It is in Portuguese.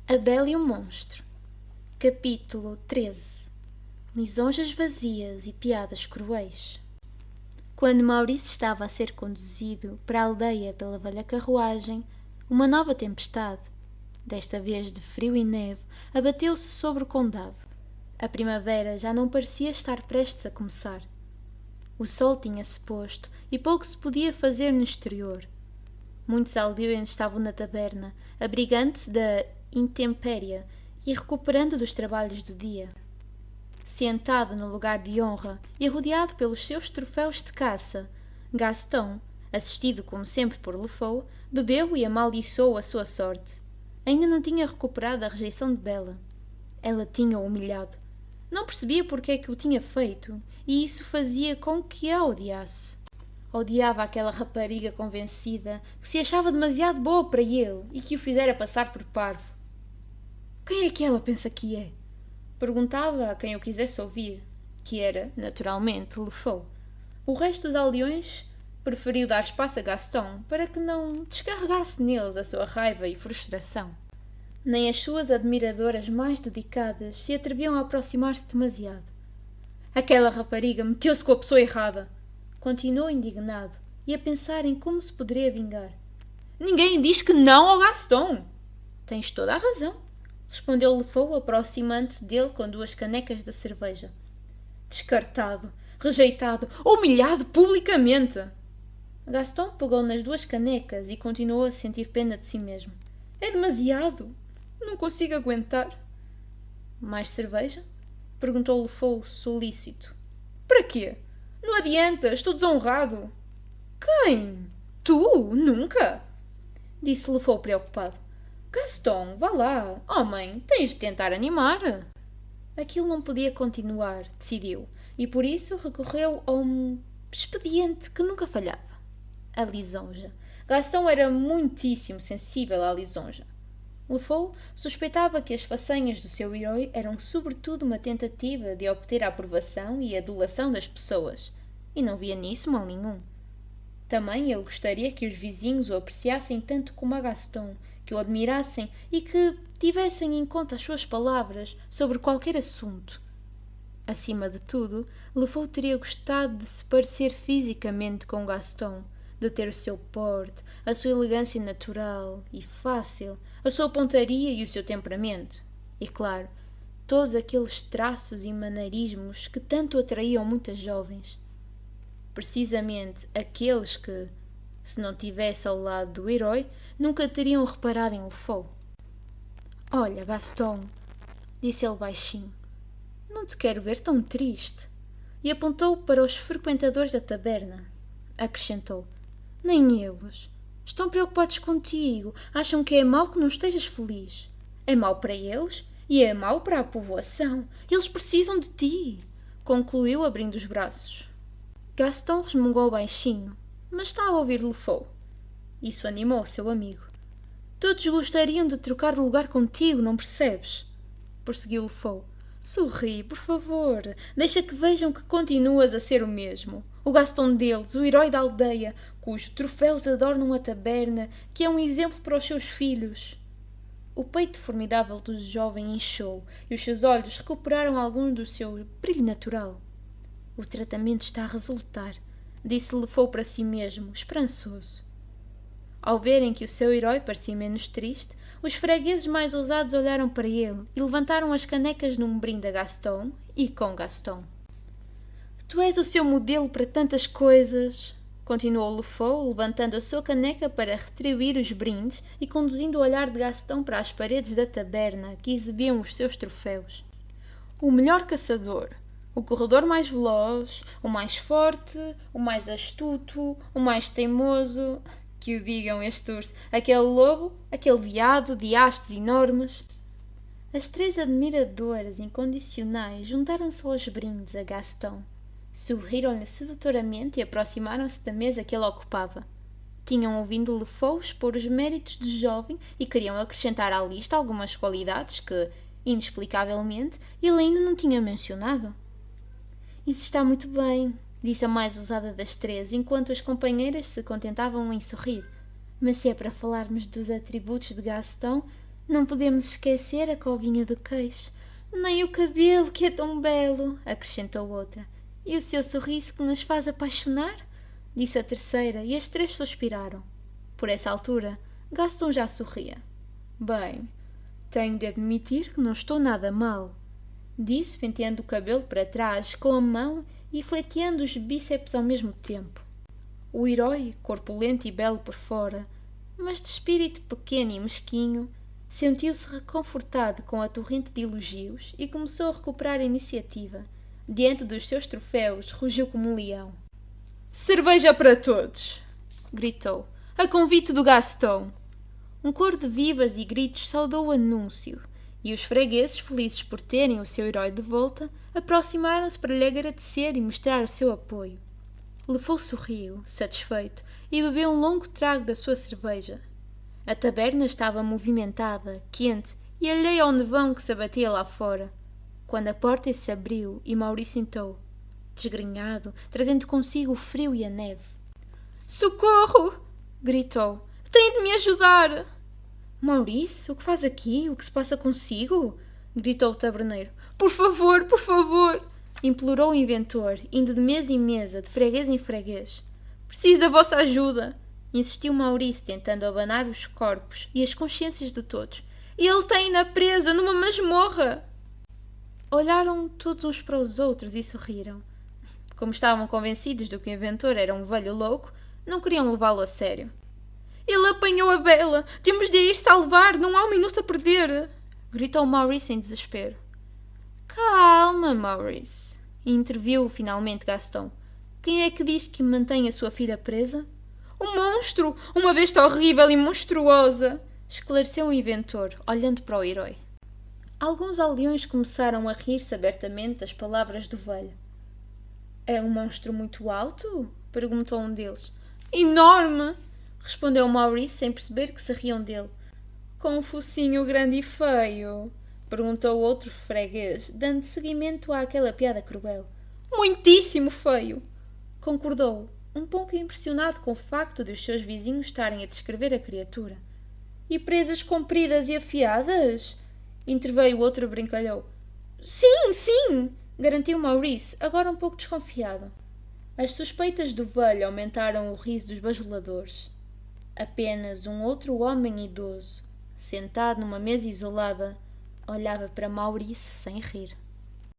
A Bela e o Monstro. Capítulo 13. Lisonjas vazias e piadas cruéis. Quando Maurício estava a ser conduzido para a aldeia pela velha carruagem, uma nova tempestade, desta vez de frio e neve, abateu-se sobre o condado. A primavera já não parecia estar prestes a começar. O sol tinha-se posto e pouco se podia fazer no exterior. Muitos aldeões estavam na taberna, abrigando-se da intempéria e recuperando dos trabalhos do dia. Sentado no lugar de honra e rodeado pelos seus troféus de caça, Gaston, assistido como sempre por Lefou, bebeu e amaldiçoou a sua sorte. Ainda não tinha recuperado a rejeição de Bela. Ela tinha-o humilhado. Não percebia porque é que o tinha feito, e isso fazia com que a odiasse. Odiava aquela rapariga convencida que se achava demasiado boa para ele e que o fizera passar por parvo. Quem é que ela pensa que é? Perguntava a quem o quisesse ouvir, que era, naturalmente, Lefou. O resto dos aldeões preferiu dar espaço a Gaston para que não descarregasse neles a sua raiva e frustração. Nem as suas admiradoras mais dedicadas se atreviam a aproximar-se demasiado. Aquela rapariga meteu-se com a pessoa errada. Continuou indignado e a pensar em como se poderia vingar. Ninguém diz que não ao Gaston. Tens toda a razão, respondeu Lefou, aproximando-se dele com 2 canecas de cerveja. Descartado, rejeitado, humilhado publicamente. Gaston pegou nas 2 canecas e continuou a sentir pena de si mesmo. É demasiado. Não consigo aguentar. Mais cerveja? Perguntou Lefou, solícito. Para quê? Não adianta, estou desonrado. Quem? Tu? Nunca? Disse Lefou preocupado. Gaston, vá lá. Homem, tens de tentar animar. Aquilo não podia continuar, decidiu, e por isso recorreu a um expediente que nunca falhava. A lisonja. Gaston era muitíssimo sensível à lisonja. Lefou suspeitava que as façanhas do seu herói eram sobretudo uma tentativa de obter a aprovação e a adulação das pessoas, e não via nisso mal nenhum. Também ele gostaria que os vizinhos o apreciassem tanto como a Gaston, que o admirassem e que tivessem em conta as suas palavras sobre qualquer assunto. Acima de tudo, Lefou teria gostado de se parecer fisicamente com Gaston, de ter o seu porte, a sua elegância natural e fácil, a sua pontaria e o seu temperamento. E, claro, todos aqueles traços e maneirismos que tanto atraíam muitas jovens. Precisamente aqueles que, se não tivesse ao lado do herói, nunca teriam reparado em Lefou. Olha, Gaston, disse ele baixinho, não te quero ver tão triste. E apontou para os frequentadores da taberna. Acrescentou, nem eles. Estão preocupados contigo. Acham que é mau que não estejas feliz. É mau para eles e é mau para a povoação. Eles precisam de ti, concluiu abrindo os braços. Gaston resmungou baixinho, mas está a ouvir Lefou. Isso animou o seu amigo. Todos gostariam de trocar de lugar contigo, não percebes? Prosseguiu Lefou. Sorri, por favor. Deixa que vejam que continuas a ser o mesmo. O Gaston deles, o herói da aldeia, cujos troféus adornam a taberna, que é um exemplo para os seus filhos. O peito formidável do jovem inchou e os seus olhos recuperaram algum do seu brilho natural. O tratamento está a resultar, disse Lefou para si mesmo, esperançoso. Ao verem que o seu herói parecia menos triste, os fregueses mais ousados olharam para ele e levantaram as canecas num brinde a Gaston e com Gaston. Tu és o seu modelo para tantas coisas, continuou Lefou, levantando a sua caneca para retribuir os brindes e conduzindo o olhar de Gaston para as paredes da taberna que exibiam os seus troféus. O melhor caçador, o corredor mais veloz, o mais forte, o mais astuto, o mais teimoso, que o digam este urso, aquele lobo, aquele veado de hastes enormes. As 3 admiradoras incondicionais juntaram-se aos brindes a Gaston. Sorriram-lhe sedutoramente e aproximaram-se da mesa que ele ocupava. Tinham ouvido Lefou expor os méritos do jovem e queriam acrescentar à lista algumas qualidades que, inexplicavelmente, ele ainda não tinha mencionado. Isso está muito bem, disse a mais ousada das 3, enquanto as companheiras se contentavam em sorrir. Mas se é para falarmos dos atributos de Gaston, Não podemos esquecer a covinha do queixo, nem o cabelo que é tão belo, acrescentou outra. E o seu sorriso que nos faz apaixonar? Disse a terceira, e as três suspiraram. Por essa altura, Gaston já sorria. Bem, tenho de admitir que não estou nada mal, disse, penteando o cabelo para trás com a mão e fleteando os bíceps ao mesmo tempo. O herói, corpulento e belo por fora, mas de espírito pequeno e mesquinho, sentiu-se reconfortado com a torrente de elogios e começou a recuperar a iniciativa. Diante dos seus troféus, rugiu como um leão. Cerveja para todos! Gritou, a convite do Gaston. Um coro de vivas e gritos saudou o anúncio, e os fregueses, felizes por terem o seu herói de volta, aproximaram-se para lhe agradecer e mostrar o seu apoio. Lefou sorriu, satisfeito, e bebeu um longo trago da sua cerveja. A taberna estava movimentada, quente e alheia ao nevão que se abatia lá fora, quando a porta se abriu e Maurício entrou, desgrenhado, trazendo consigo o frio e a neve. Socorro! Gritou. Tem de me ajudar! Maurício, o que faz aqui? O que se passa consigo? Gritou o taberneiro. Por favor, implorou o inventor, indo de mesa em mesa, de freguês em freguês. Preciso da vossa ajuda, insistiu Maurício, tentando abanar os corpos e as consciências de todos. Ele tem-na presa numa masmorra! Olharam todos uns para os outros e sorriram. Como estavam convencidos de que o inventor era um velho louco, não queriam levá-lo a sério. Ele apanhou a Bela! Temos de ir salvar! Não há um minuto a perder! Gritou Maurice em desespero. Calma, Maurice! Interviu finalmente Gaston. Quem é que diz que mantém a sua filha presa? Um monstro! Uma besta horrível e monstruosa! Esclareceu o inventor, olhando para o herói. Alguns aldeões começaram a rir-se abertamente das palavras do velho. É um monstro muito alto? Perguntou um deles. Enorme! Respondeu Maurice sem perceber que se riam dele. Com um focinho grande e feio? Perguntou outro freguês, dando seguimento àquela piada cruel. Muitíssimo feio! Concordou, um pouco impressionado com o facto de os seus vizinhos estarem a descrever a criatura. E presas compridas e afiadas? Interveio o outro brincalhão. Sim! Garantiu Maurice, agora um pouco desconfiado. As suspeitas do velho aumentaram o riso dos bajuladores. Apenas um outro homem idoso, sentado numa mesa isolada, olhava para Maurice sem rir.